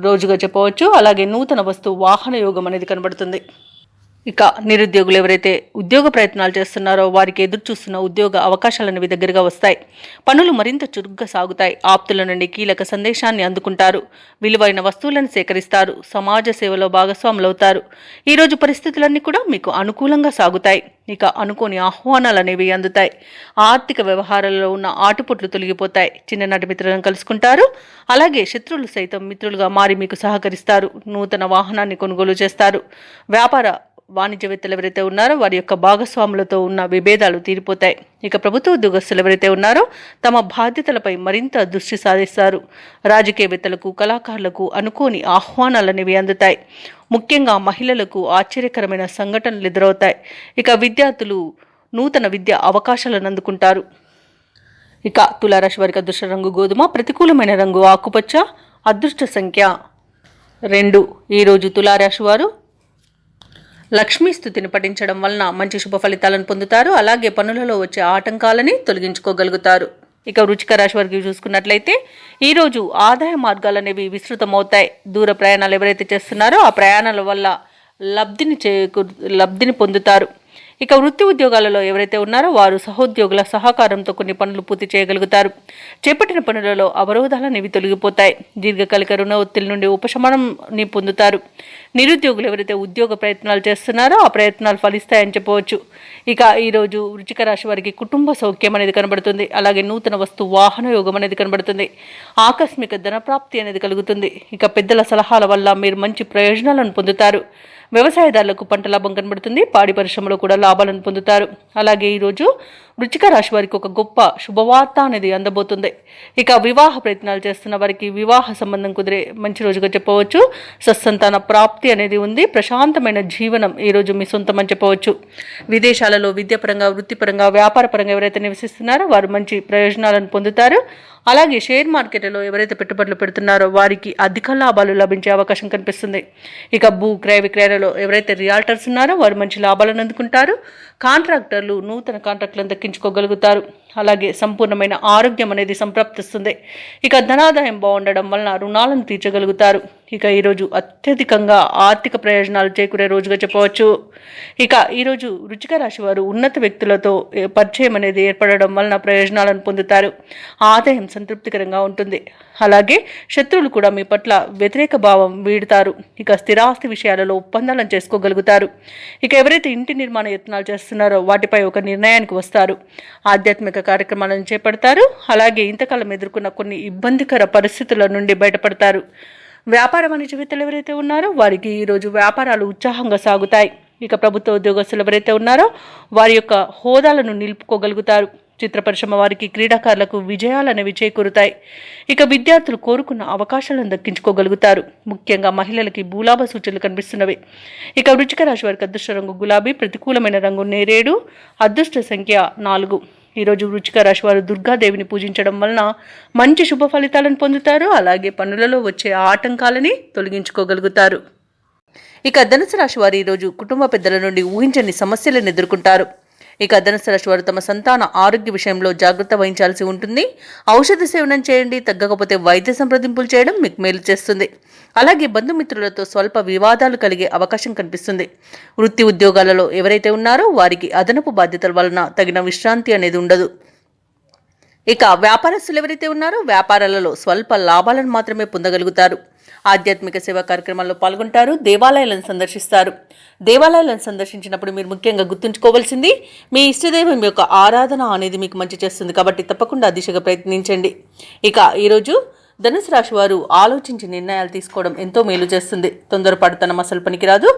రోజుగా చెప్పవచ్చు. అలాగే నూతన వాహన యోగం అనేది కనబడుతుంది. ఇక నిరుద్యోగులు ఎవరైతే ఉద్యోగ ప్రయత్నాలు చేస్తున్నారో వారికి ఎదురు చూస్తున్న ఉద్యోగ అవకాశాలనేవి దగ్గరగా వస్తాయి. పనులు మరింత చురుగ్గా సాగుతాయి. ఆప్తుల నుండి కీలక సందేశాన్ని అందుకుంటారు. విలువైన వస్తువులను సేకరిస్తారు. సమాజ సేవలో భాగస్వాములవుతారు. ఈరోజు పరిస్థితులన్నీ కూడా మీకు అనుకూలంగా సాగుతాయి. ఇక అనుకోని ఆహ్వానాలు అనేవి అందుతాయి. ఆర్థిక వ్యవహారాల్లో ఉన్న ఆటుపోట్లు తొలగిపోతాయి. చిన్ననాటి మిత్రులను కలుసుకుంటారు. అలాగే శత్రువులు సైతం మిత్రులుగా మారి మీకు సహకరిస్తారు. నూతన వాహనాన్ని కొనుగోలు చేస్తారు. వ్యాపార వాణిజ్యవేత్తలు ఎవరైతే ఉన్నారో వారి యొక్క భాగస్వాములతో ఉన్న విభేదాలు తీరిపోతాయి. ఇక ప్రభుత్వ ఉద్యోగస్తులు ఎవరైతే ఉన్నారో తమ బాధ్యతలపై మరింత దృష్టి సాధిస్తారు. రాజకీయవేత్తలకు, కళాకారులకు అనుకోని ఆహ్వానాలనేవి అందుతాయి. ముఖ్యంగా మహిళలకు ఆశ్చర్యకరమైన సంఘటనలు ఎదురవుతాయి. ఇక విద్యార్థులు నూతన విద్య అవకాశాలను అందుకుంటారు. ఇక తులారాశి వారికి అదృష్ట రంగు గోధుమ, ప్రతికూలమైన రంగు ఆకుపచ్చ, అదృష్ట సంఖ్య 2. ఈరోజు తులారాశి వారు లక్ష్మీ స్తుతిని పఠించడం వలన మంచి శుభ ఫలితాలను పొందుతారు. అలాగే పనులలో వచ్చే ఆటంకాలని తొలగించుకోగలుగుతారు. ఇక వృశ్చిక రాశి వారికి చూసుకున్నట్లయితే ఈరోజు ఆదాయ మార్గాలు అనేవి విస్తృతమవుతాయి. దూర ప్రయాణాలు ఎవరైతే చేస్తున్నారో ఆ ప్రయాణాల వల్ల లబ్ధిని పొందుతారు. ఇక వృత్తి ఉద్యోగాలలో ఎవరైతే ఉన్నారో వారు సహోద్యోగుల సహకారంతో కొన్ని పనులు పూర్తి చేయగలుగుతారు. చేపట్టిన పనులలో అవరోధాలు అనేవి తొలగిపోతాయి. దీర్ఘకాలిక రుణ ఒత్తిడి నుండి ఉపశమనాన్ని పొందుతారు. నిరుద్యోగులు ఎవరైతే ఉద్యోగ ప్రయత్నాలు చేస్తున్నారో ఆ ప్రయత్నాలు ఫలిస్తాయని చెప్పవచ్చు. ఇక ఈరోజు వృశ్చిక రాశి వారికి కుటుంబ సౌఖ్యం అనేది కనబడుతుంది. అలాగే నూతన వస్తు వాహన యోగం అనేది కనబడుతుంది. ఆకస్మిక ధనప్రాప్తి అనేది కలుగుతుంది. ఇక పెద్దల సలహాల వల్ల మీరు మంచి ప్రయోజనాలను పొందుతారు. వ్యవసాయదారులకు పంట లాభం కనబడుతుంది. పాడి పరిశ్రమలో కూడా లాభాలను పొందుతారు. అలాగే ఈరోజు వృశ్చిక రాశి వారికి ఒక గొప్ప శుభవార్త అనేది అందబోతుంది. ఇక వివాహ ప్రయత్నాలు చేస్తున్న వారికి వివాహ సంబంధం కుదిరే మంచి రోజుగా చెప్పవచ్చు. సత్సంతాన ప్రాప్తి అనేది ఉంది. ప్రశాంతమైన జీవనం ఈరోజు మీ సొంతం అని చెప్పవచ్చు. విదేశాలలో విద్యాపరంగా, వృత్తిపరంగా, వ్యాపారపరంగా ఎవరైతే నివసిస్తున్నారో వారు మంచి ప్రయోజనాలను పొందుతారు. అలాగే షేర్ మార్కెట్లో ఎవరైతే పెట్టుబడులు పెడుతున్నారో వారికి అధిక లాభాలు లభించే అవకాశం కనిపిస్తుంది. ఇక భూ క్రయ విక్రయాలలో ఎవరైతే రియాల్టర్స్ ఉన్నారో వారు మంచి లాభాలను అందుకుంటారు. కాంట్రాక్టర్లు నూతన కాంట్రాక్టులను దక్కించుకోగలుగుతారు. అలాగే సంపూర్ణమైన ఆరోగ్యం అనేది సంప్రాప్తిస్తుంది. ఇక ధనాదాయం బాగుండడం వలన రుణాలను తీర్చగలుగుతారు. ఇక ఈరోజు అత్యధికంగా ఆర్థిక ప్రయోజనాలు చేకూరే రోజుగా చెప్పవచ్చు. ఇక ఈరోజు వృశ్చిక రాశి వారు ఉన్నత వ్యక్తులతో పరిచయం అనేది ఏర్పడడం వలన ప్రయోజనాలను పొందుతారు. ఆదాయం సంతృప్తికరంగా ఉంటుంది. అలాగే శత్రువులు కూడా మీ పట్ల వ్యతిరేక భావం వీడుతారు. ఇక స్థిరాస్తి విషయాలలో ఒప్పందాలను చేసుకోగలుగుతారు. ఇక ఎవరైతే ఇంటి నిర్మాణ యత్నాలు చేస్తున్నారో వాటిపై ఒక నిర్ణయానికి వస్తారు. ఆధ్యాత్మిక కార్యక్రమాలను చేపడతారు. అలాగే ఇంతకాలం ఎదుర్కొన్న కొన్ని ఇబ్బందికర పరిస్థితుల నుండి బయటపడతారు. వ్యాపార వాణిజ్యవేత్తలు ఎవరైతే ఉన్నారో వారికి ఈరోజు వ్యాపారాలు ఉత్సాహంగా సాగుతాయి. ఇక ప్రభుత్వ ఉద్యోగస్తులు ఎవరైతే ఉన్నారో వారి యొక్క హోదాలను నిలుపుకోగలుగుతారు. చిత్ర పరిశ్రమ వారికి, క్రీడాకారులకు విజయాలు అనేవి చేకూరుతాయి. ఇక విద్యార్థులు కోరుకున్న అవకాశాలను దక్కించుకోగలుగుతారు. ముఖ్యంగా మహిళలకి భూలాభ సూచనలు కనిపిస్తున్నవి. ఇక వృశ్చిక రాశి వారికి అదృష్ట రంగు గులాబీ, ప్రతికూలమైన రంగు నేరేడు, అదృష్ట సంఖ్య 4. ఈరోజు వృశ్చిక రాశి వారు దుర్గాదేవిని పూజించడం వలన మంచి శుభ ఫలితాలను పొందుతారు. అలాగే పనులలో వచ్చే ఆటంకాలని తొలగించుకోగలుగుతారు. ఇక ధనుసు రాశి వారు ఈరోజు కుటుంబ పెద్దల నుండి ఊహించని సమస్యలను ఎదుర్కొంటారు. ఇక ధనుసు రాశి వారు తమ సంతాన ఆరోగ్య విషయంలో జాగ్రత్త వహించాల్సి ఉంటుంది. ఔషధ సేవనం చేయండి. తగ్గకపోతే వైద్య సంప్రదింపులు చేయడం మీకు మేలు చేస్తుంది. అలాగే బంధుమిత్రులతో స్వల్ప వివాదాలు కలిగే అవకాశం కనిపిస్తుంది. వృత్తి ఉద్యోగాలలో ఎవరైతే ఉన్నారో వారికి అదనపు బాధ్యతల వలన తగిన విశ్రాంతి అనేది ఉండదు. ఇక వ్యాపారస్తులు ఎవరైతే ఉన్నారో వ్యాపారాలలో స్వల్ప లాభాలను మాత్రమే పొందగలుగుతారు. ఆధ్యాత్మిక సేవా కార్యక్రమాల్లో పాల్గొంటారు. దేవాలయాలను సందర్శిస్తారు. దేవాలయాలను సందర్శించినప్పుడు మీరు ముఖ్యంగా గుర్తుంచుకోవాల్సింది మీ ఇష్టదైవం యొక్క ఆరాధన అనేది మీకు మంచి చేస్తుంది. కాబట్టి తప్పకుండా ఆ దిశగా ప్రయత్నించండి. ఇక ఈరోజు ధనుసు రాశి వారు ఆలోచించి నిర్ణయాలు తీసుకోవడం ఎంతో మేలు చేస్తుంది. తొందరపాటుతనం అసలు పనికిరాదు.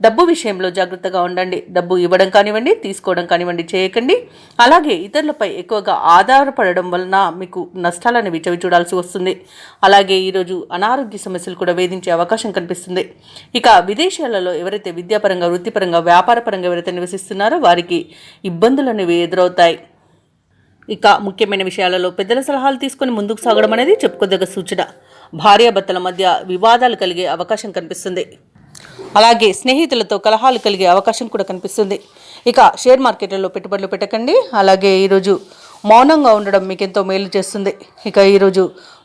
డబ్బు విషయంలో జాగ్రత్తగా ఉండండి. డబ్బు ఇవ్వడం కానివ్వండి, తీసుకోవడం కానివ్వండి చేయకండి. అలాగే ఇతరులపై ఎక్కువగా ఆధారపడడం వలన మీకు నష్టాలను చవి చూడాల్సి వస్తుంది. అలాగే ఈరోజు అనారోగ్య సమస్యలు కూడా వేధించే అవకాశం కనిపిస్తుంది. ఇక విదేశాలలో ఎవరైతే విద్యాపరంగా, వృత్తిపరంగా, వ్యాపారపరంగా ఎవరైతే నివసిస్తున్నారో వారికి ఇబ్బందులు అనేవి ఎదురవుతాయి. ఇక ముఖ్యమైన విషయాలలో పెద్దల సలహాలు తీసుకొని ముందుకు సాగడం అనేది చెప్పుకోదగ్గ సూచన. భార్యాభర్తల మధ్య వివాదాలు కలిగే అవకాశం కనిపిస్తుంది. అలాగే స్నేహితులతో కలహాలు కలిగే అవకాశం కూడా కనిపిస్తుంది. ఇక షేర్ మార్కెట్లలో పెట్టుబడులు పెట్టకండి. అలాగే ఈరోజు మౌనంగా ఉండడం మీకు ఎంతో మేలు చేస్తుంది. ఇక ఈరోజు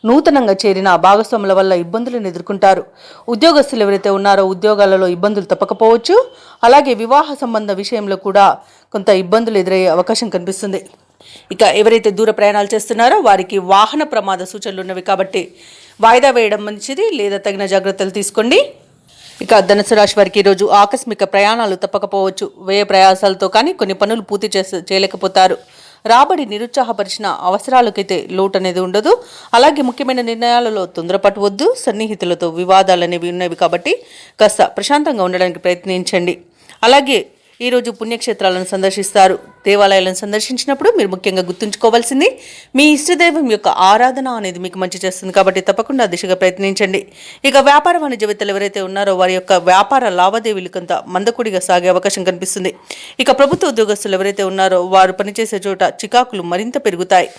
నూతనంగా చేరిన భాగస్వాముల వల్ల ఇబ్బందులను ఎదుర్కొంటారు. ఉద్యోగస్తులు ఎవరైతే ఉన్నారో ఉద్యోగాలలో ఇబ్బందులు తప్పకపోవచ్చు. అలాగే వివాహ సంబంధ విషయంలో కూడా కొంత ఇబ్బందులు ఎదురయ్యే అవకాశం కనిపిస్తుంది. ఇక ఎవరైతే దూర ప్రయాణాలు చేస్తున్నారో వారికి వాహన ప్రమాద సూచనలు ఉన్నవి కాబట్టి వాయిదా వేయడం మంచిది, లేదా తగిన జాగ్రత్తలు తీసుకోండి. ఇక ధనుసు రాశి వారికి ఈరోజు ఆకస్మిక ప్రయాణాలు తప్పకపోవచ్చు. వ్యయ ప్రయాసాలతో కానీ కొన్ని పనులు పూర్తి చేయలేకపోతారు. రాబడి నిరుత్సాహపరిచిన అవసరాలకైతే లోటు అనేది ఉండదు. అలాగే ముఖ్యమైన నిర్ణయాలలో తొందరపట్టవద్దు. సన్నిహితులతో వివాదాలు అనేవి ఉన్నవి కాబట్టి కాస్త ప్రశాంతంగా ఉండడానికి ప్రయత్నించండి. అలాగే ఈరోజు పుణ్యక్షేత్రాలను సందర్శిస్తారు. దేవాలయాలను సందర్శించినప్పుడు మీరు ముఖ్యంగా గుర్తుంచుకోవాల్సింది మీ ఇష్టదైవం యొక్క ఆరాధన అనేది మీకు మంచి చేస్తుంది. కాబట్టి తప్పకుండా దిశగా ప్రయత్నించండి. ఇక వ్యాపార వాణిజ్యవేత్తలు ఎవరైతే ఉన్నారో వారి యొక్క వ్యాపార లావాదేవీలు కొంత మందకొడిగా సాగే అవకాశం కనిపిస్తుంది. ఇక ప్రభుత్వ ఉద్యోగస్తులు ఎవరైతే ఉన్నారో వారు పనిచేసే చోట చికాకులు మరింత పెరుగుతాయి.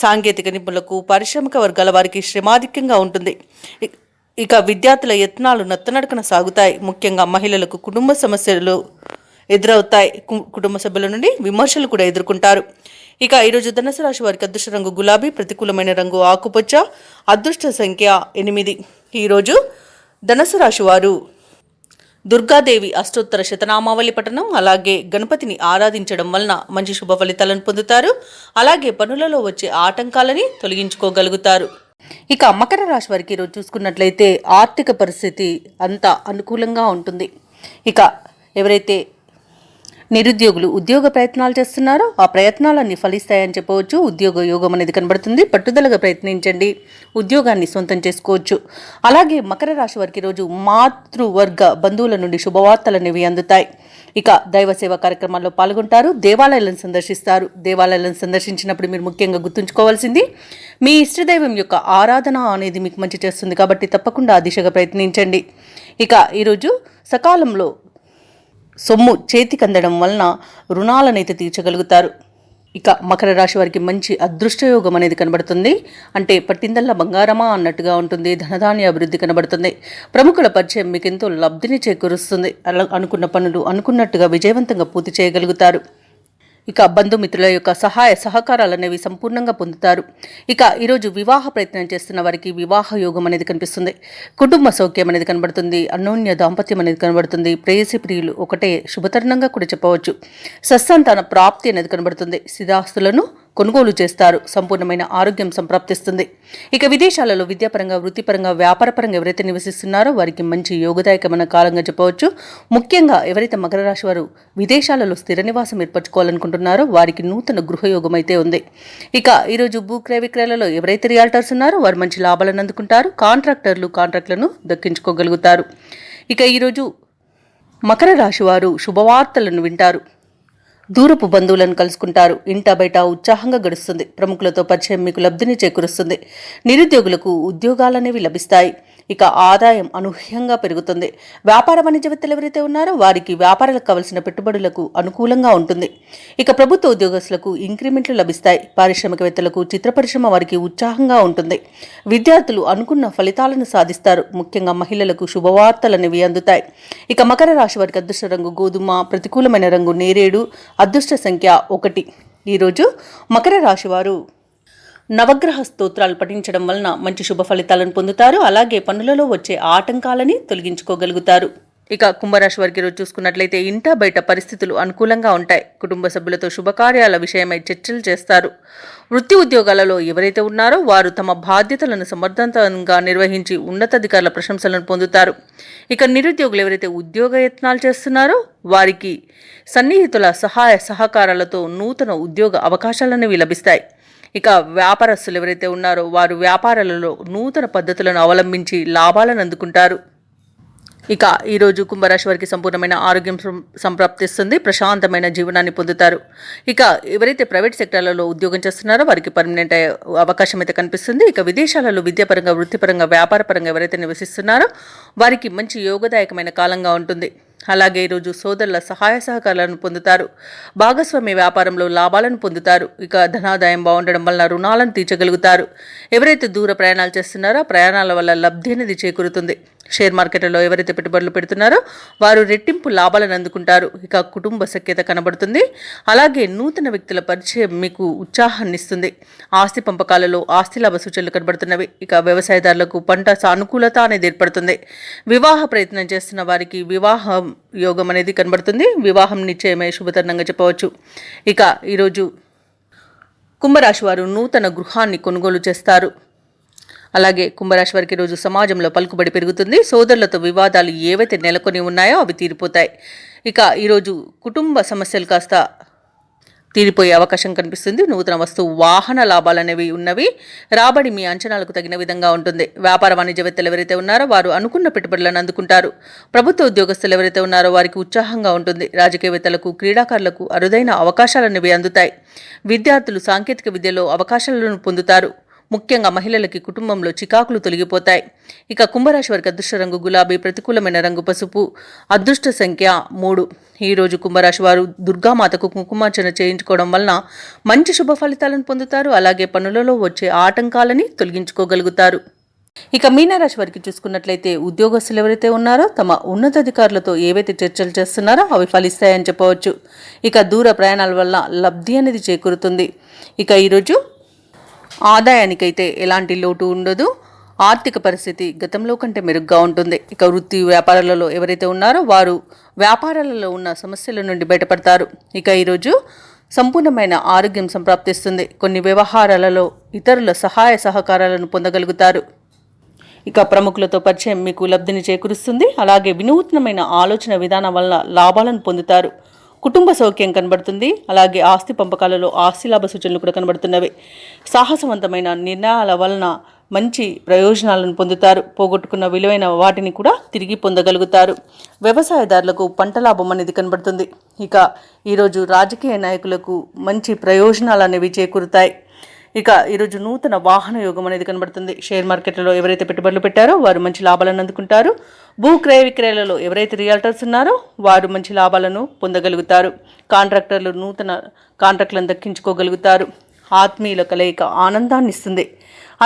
సాంకేతిక నిపుణులకు, పారిశ్రామిక వర్గాల వారికి శ్రమాధిక్యంగా ఉంటుంది. ఇక విద్యార్థుల యత్నాలు నత్తనడకన సాగుతాయి. ముఖ్యంగా మహిళలకు కుటుంబ సమస్యలు ఎదురవుతాయి. కుటుంబ సభ్యుల నుండి విమర్శలు కూడా ఎదుర్కొంటారు. ఇక ఈరోజు ధనుసు రాశి వారికి అదృష్ట రంగు గులాబీ, ప్రతికూలమైన రంగు ఆకుపచ్చ, అదృష్ట సంఖ్య 8. ఈరోజు ధనుసు రాశి వారు దుర్గాదేవి అష్టోత్తర శతనామావళి పఠనం, అలాగే గణపతిని ఆరాధించడం వలన మంచి శుభ ఫలితాలను పొందుతారు. అలాగే పనులలో వచ్చే ఆటంకాలని తొలగించుకోగలుగుతారు. ఇక మకర రాశి వారికి ఈరోజు చూసుకున్నట్లయితే ఆర్థిక పరిస్థితి అంతా అనుకూలంగా ఉంటుంది. ఇక ఎవరైతే నిరుద్యోగులు ఉద్యోగ ప్రయత్నాలు చేస్తున్నారో ఆ ప్రయత్నాలన్నీ ఫలిస్తాయని చెప్పవచ్చు. ఉద్యోగ యోగం అనేది కనబడుతుంది. పట్టుదలగా ప్రయత్నించండి, ఉద్యోగాన్ని సొంతం చేసుకోవచ్చు. అలాగే మకర రాశి వారికి ఈరోజు మాతృవర్గ బంధువుల నుండి శుభవార్తలు అనేవి అందుతాయి. ఇక దైవ సేవ కార్యక్రమాల్లో పాల్గొంటారు, దేవాలయాలను సందర్శిస్తారు. దేవాలయాలను సందర్శించినప్పుడు మీరు ముఖ్యంగా గుర్తుంచుకోవాల్సింది మీ ఇష్టదైవం యొక్క ఆరాధన అనేది మీకు మంచి చేస్తుంది కాబట్టి తప్పకుండా ఆ దిశగా ప్రయత్నించండి. ఇక ఈరోజు సకాలంలో సొమ్ము చేతికి అందడం వలన రుణాలనైతే తీర్చగలుగుతారు. ఇక మకర రాశి వారికి మంచి అదృష్టయోగం అనేది కనబడుతుంది. అంటే పట్టిందల్లా బంగారమా అన్నట్టుగా ఉంటుంది. ధనధాన్య అభివృద్ధి కనబడుతుంది. ప్రముఖుల పరిచయం మీకు ఎంతో లబ్ధిని చేకూరుస్తుంది. అలా అనుకున్న పనులు అనుకున్నట్టుగా విజయవంతంగా పూర్తి చేయగలుగుతారు. ఇక బంధుమిత్రుల యొక్క సహాయ సహకారాలు అనేవి సంపూర్ణంగా పొందుతారు. ఇక ఈరోజు వివాహ ప్రయత్నం చేస్తున్న వారికి వివాహ యోగం అనేది కనిపిస్తుంది. కుటుంబ సౌఖ్యం అనేది కనబడుతుంది. అన్యోన్య దాంపత్యం అనేది కనబడుతుంది. ప్రేయసి ప్రియులు ఒకటే శుభతరుణంగా కూడా చెప్పవచ్చు. సత్సంతాన ప్రాప్తి అనేది కనబడుతుంది. స్థిరాస్తులను కొనుగోలు చేస్తారు. సంపూర్ణమైన ఆరోగ్యం సంప్రాప్తిస్తుంది. ఇక విదేశాలలో విద్యాపరంగా, వృత్తిపరంగా, వ్యాపారపరంగా ఎవరైతే నివసిస్తున్నారో వారికి మంచి యోగదాయకమైన కాలంగా చెప్పవచ్చు. ముఖ్యంగా ఎవరైతే మకర రాశి వారు విదేశాలలో స్థిర నివాసం ఏర్పరచుకోవాలనుకుంటున్నారో వారికి నూతన గృహయోగం అయితే ఉంది. ఇక ఈరోజు భూ క్రయ విక్రయాలలో ఎవరైతే రియాల్టర్స్ ఉన్నారో వారు మంచి లాభాలను అందుకుంటారు. కాంట్రాక్టర్లను దక్కించుకోగలుగుతారు. ఇక ఈరోజు మకర రాశి వారు శుభవార్తలను వింటారు. దూరపు బంధువులను కలుసుకుంటారు. ఇంట బయట ఉత్సాహంగా గడుస్తుంది. ప్రముఖులతో పరిచయం మీకు లబ్ధిని చేకూరుస్తుంది. నిరుద్యోగులకు ఉద్యోగాలనేవి లభిస్తాయి. ఇక ఆదాయం అనూహ్యంగా పెరుగుతుంది. వ్యాపార వాణిజ్యవేత్తలు ఎవరైతే ఉన్నారో వారికి వ్యాపారాలకు కావలసిన పెట్టుబడులకు అనుకూలంగా ఉంటుంది. ఇక ప్రభుత్వ ఉద్యోగస్తులకు ఇంక్రిమెంట్లు లభిస్తాయి. పారిశ్రామికవేత్తలకు, చిత్ర పరిశ్రమ వారికి ఉత్సాహంగా ఉంటుంది. విద్యార్థులు అనుకున్న ఫలితాలను సాధిస్తారు. ముఖ్యంగా మహిళలకు శుభవార్తలు అనేవి అందుతాయి. ఇక మకర రాశి వారికి అదృష్ట రంగు గోధుమ, ప్రతికూలమైన రంగు నేరేడు, అదృష్ట సంఖ్య 1. ఈరోజు మకర రాశి వారు నవగ్రహ స్తోత్రాలు పఠించడం వలన మంచి శుభ ఫలితాలను పొందుతారు. అలాగే పనులలో వచ్చే ఆటంకాలని తొలగించుకోగలుగుతారు. ఇక కుంభరాశి వారికి రోజు చూసుకున్నట్లయితే ఇంట బయట పరిస్థితులు అనుకూలంగా ఉంటాయి. కుటుంబ సభ్యులతో శుభకార్యాల విషయమై చర్చలు చేస్తారు. వృత్తి ఉద్యోగాలలో ఎవరైతే ఉన్నారో వారు తమ బాధ్యతలను సమర్థవంతంగా నిర్వహించి ఉన్నతాధికారుల ప్రశంసలను పొందుతారు. ఇక నిరుద్యోగులు ఎవరైతే ఉద్యోగ యత్నాలు చేస్తున్నారో వారికి సన్నిహితుల సహాయ సహకారాలతో నూతన ఉద్యోగ అవకాశాలనేవి లభిస్తాయి. ఇక వ్యాపారస్తులు ఎవరైతే ఉన్నారో వారు వ్యాపారాలలో నూతన పద్ధతులను అవలంబించి లాభాలను అందుకుంటారు. ఇక ఈరోజు కుంభరాశి వారికి సంపూర్ణమైన ఆరోగ్యం సంప్రాప్తిస్తుంది. ప్రశాంతమైన జీవనాన్ని పొందుతారు. ఇక ఎవరైతే ప్రైవేట్ సెక్టార్లలో ఉద్యోగం చేస్తున్నారో వారికి పర్మనెంట్ అవకాశం అయితే కనిపిస్తుంది. ఇక విదేశాలలో విద్యాపరంగా, వృత్తిపరంగా, వ్యాపారపరంగా ఎవరైతే నివసిస్తున్నారో వారికి మంచి యోగదాయకమైన కాలంగా ఉంటుంది. అలాగే ఈరోజు సోదరుల సహాయ సహకారాలను పొందుతారు. భాగస్వామ్య వ్యాపారంలో లాభాలను పొందుతారు. ఇక ధనాదాయం బాగుండడం వల్ల రుణాలను తీర్చగలుగుతారు. ఎవరైతే దూర ప్రయాణాలు చేస్తున్నారో ప్రయాణాల వల్ల లబ్ధి అనేది చేకూరుతుంది. షేర్ మార్కెట్లలో ఎవరైతే పెట్టుబడులు పెడుతున్నారో వారు రెట్టింపు లాభాలను అందుకుంటారు. ఇక కుటుంబ సఖ్యత కనబడుతుంది. అలాగే నూతన వ్యక్తుల పరిచయం మీకు ఉత్సాహాన్ని ఇస్తుంది. ఆస్తి పంపకాలలో ఆస్తి లాభ సూచనలు కనబడుతున్నవి. ఇక వ్యవసాయదారులకు పంట సానుకూలత అనేది ఏర్పడుతుంది. వివాహ ప్రయత్నం చేస్తున్న వారికి వివాహం యోగం అనేది కనబడుతుంది. వివాహం నిశ్చయమే శుభతరుణంగా చెప్పవచ్చు. ఇక ఈరోజు కుంభరాశి వారు నూతన గృహాన్ని కొనుగోలు చేస్తారు. అలాగే కుంభరాశి వారికి రోజు సమాజంలో పలుకుబడి పెరుగుతుంది. సోదరులతో వివాదాలు ఏవైతే నెలకొని ఉన్నాయో అవి తీరిపోతాయి. ఇక ఈరోజు కుటుంబ సమస్యలు కాస్త తీరిపోయే అవకాశం కనిపిస్తుంది. నూతన వస్తువు వాహన లాభాలు అనేవి ఉన్నవి. రాబడి మీ అంచనాలకు తగిన విధంగా ఉంటుంది. వ్యాపార వాణిజ్యవేత్తలు ఎవరైతే ఉన్నారో వారు అనుకున్న పెట్టుబడులను అందుకుంటారు. ప్రభుత్వ ఉద్యోగస్తులు ఎవరైతే ఉన్నారో వారికి ఉత్సాహంగా ఉంటుంది. రాజకీయవేత్తలకు, క్రీడాకారులకు అరుదైన అవకాశాలు అనేవి అందుతాయి. విద్యార్థులు సాంకేతిక విద్యలో అవకాశాలను పొందుతారు. ముఖ్యంగా మహిళలకి కుటుంబంలో చికాకులు తొలగిపోతాయి. ఇక కుంభరాశి వారికి అదృష్ట రంగు గులాబీ, ప్రతికూలమైన రంగు పసుపు, అదృష్ట సంఖ్య 3. ఈరోజు కుంభరాశి వారు దుర్గామాతకు కుంకుమార్చన చేయించుకోవడం వలన మంచి శుభ ఫలితాలను పొందుతారు. అలాగే పనులలో వచ్చే ఆటంకాలని తొలగించుకోగలుగుతారు. ఇక మీనరాశి వారికి చూసుకున్నట్లయితే ఉద్యోగస్తులు ఎవరైతే ఉన్నారో తమ ఉన్నతాధికారులతో ఏవైతే చర్చలు చేస్తున్నారో అవి ఫలిస్తాయని చెప్పవచ్చు. ఇక దూర ప్రయాణాల వల్ల లబ్ధి అనేది చేకూరుతుంది. ఇక ఈరోజు ఆదాయానికైతే ఎలాంటి లోటు ఉండదు. ఆర్థిక పరిస్థితి గతంలో కంటే మెరుగ్గా ఉంటుంది. ఇక వృత్తి వ్యాపారాలలో ఎవరైతే ఉన్నారో వారు వ్యాపారాలలో ఉన్న సమస్యల నుండి బయటపడతారు. ఇక ఈరోజు సంపూర్ణమైన ఆరోగ్యం సంప్రాప్తిస్తుంది. కొన్ని వ్యవహారాలలో ఇతరుల సహాయ సహకారాలను పొందగలుగుతారు. ఇక ప్రముఖులతో పరిచయం మీకు లబ్ధిని చేకూరుస్తుంది. అలాగే వినూత్నమైన ఆలోచన విధానం వల్ల లాభాలను పొందుతారు. కుటుంబ సౌఖ్యం కనబడుతుంది. అలాగే ఆస్తి పంపకాలలో ఆస్తి లాభ సూచనలు కూడా కనబడుతున్నవి. సాహసవంతమైన నిర్ణయాల వలన మంచి ప్రయోజనాలను పొందుతారు. పోగొట్టుకున్న విలువైన వాటిని కూడా తిరిగి పొందగలుగుతారు. వ్యవసాయదారులకు పంట లాభం అనేది కనబడుతుంది. ఇక ఈరోజు రాజకీయ నాయకులకు మంచి ప్రయోజనాలు అనేవి చేకూరుతాయి. ఇక ఈరోజు నూతన వాహన యోగం అనేది కనబడుతుంది. షేర్ మార్కెట్లలో ఎవరైతే పెట్టుబడులు పెట్టారో వారు మంచి లాభాలను అందుకుంటారు. భూ క్రయ విక్రయాలలో ఎవరైతే రియల్టర్స్ ఉన్నారో వారు మంచి లాభాలను పొందగలుగుతారు. కాంట్రాక్టర్లు నూతన కాంట్రాక్టులను దక్కించుకోగలుగుతారు. ఆత్మీయుల కలయిక ఆనందాన్ని ఇస్తుంది.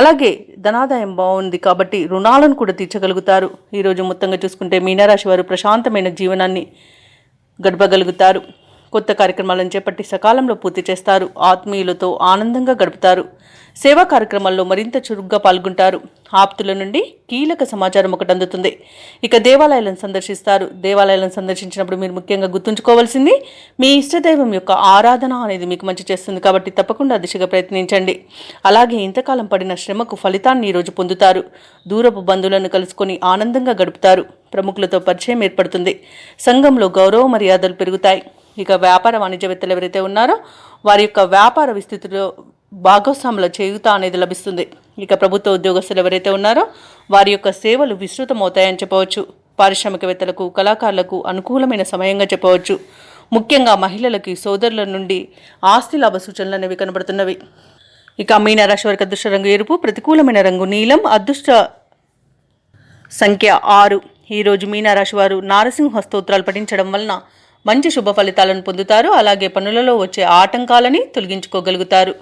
అలాగే ధనాదాయం బాగుంది కాబట్టి రుణాలను కూడా తీర్చగలుగుతారు. ఈరోజు మొత్తంగా చూసుకుంటే మీనరాశి వారు ప్రశాంతమైన జీవనాన్ని గడపగలుగుతారు. కొత్త కార్యక్రమాలను చేపట్టి సకాలంలో పూర్తి చేస్తారు. ఆత్మీయులతో ఆనందంగా గడుపుతారు. సేవా కార్యక్రమాల్లో మరింత చురుగ్గా పాల్గొంటారు. ఆప్తుల నుండి కీలక సమాచారం ఒకటి అందుతుంది. ఇక దేవాలయాలను సందర్శిస్తారు. దేవాలయాలను సందర్శించినప్పుడు మీరు ముఖ్యంగా గుర్తుంచుకోవాల్సింది మీ ఇష్టదైవం యొక్క ఆరాధన అనేది మీకు మంచి చేస్తుంది కాబట్టి తప్పకుండా దిశగా ప్రయత్నించండి. అలాగే ఇంతకాలం పడిన శ్రమకు ఫలితాన్ని ఈరోజు పొందుతారు. దూరపు బంధువులను కలుసుకొని ఆనందంగా గడుపుతారు. ప్రముఖులతో పరిచయం ఏర్పడుతుంది. సంఘంలో గౌరవ మర్యాదలు పెరుగుతాయి. ఇక వ్యాపార వాణిజ్యవేత్తలు ఎవరైతే ఉన్నారో వారి యొక్క వ్యాపార విస్తృతిలో భాగస్వాముల చేయూత అనేది లభిస్తుంది. ఇక ప్రభుత్వ ఉద్యోగస్తులు ఎవరైతే ఉన్నారో వారి యొక్క సేవలు విస్తృతమవుతాయని చెప్పవచ్చు. పారిశ్రామికవేత్తలకు కళాకారులకు అనుకూలమైన సమయంగా చెప్పవచ్చు. ముఖ్యంగా మహిళలకి సోదరుల నుండి ఆస్తి లాభ సూచనలు అనేవి కనబడుతున్నవి. ఇక మీనరాశి వారికి అదృష్ట రంగు ఎరుపు, ప్రతికూలమైన రంగు నీలం, అదృష్ట సంఖ్య 6. ఈరోజు మీనరాశి వారు నారసింహ స్తోత్రాలు పఠించడం వలన మంచి శుభ ఫలితాలను పొందుతారు. అలాగే పనులలో వచ్చే ఆటంకాలని తొలగించుకోగలుగుతారు.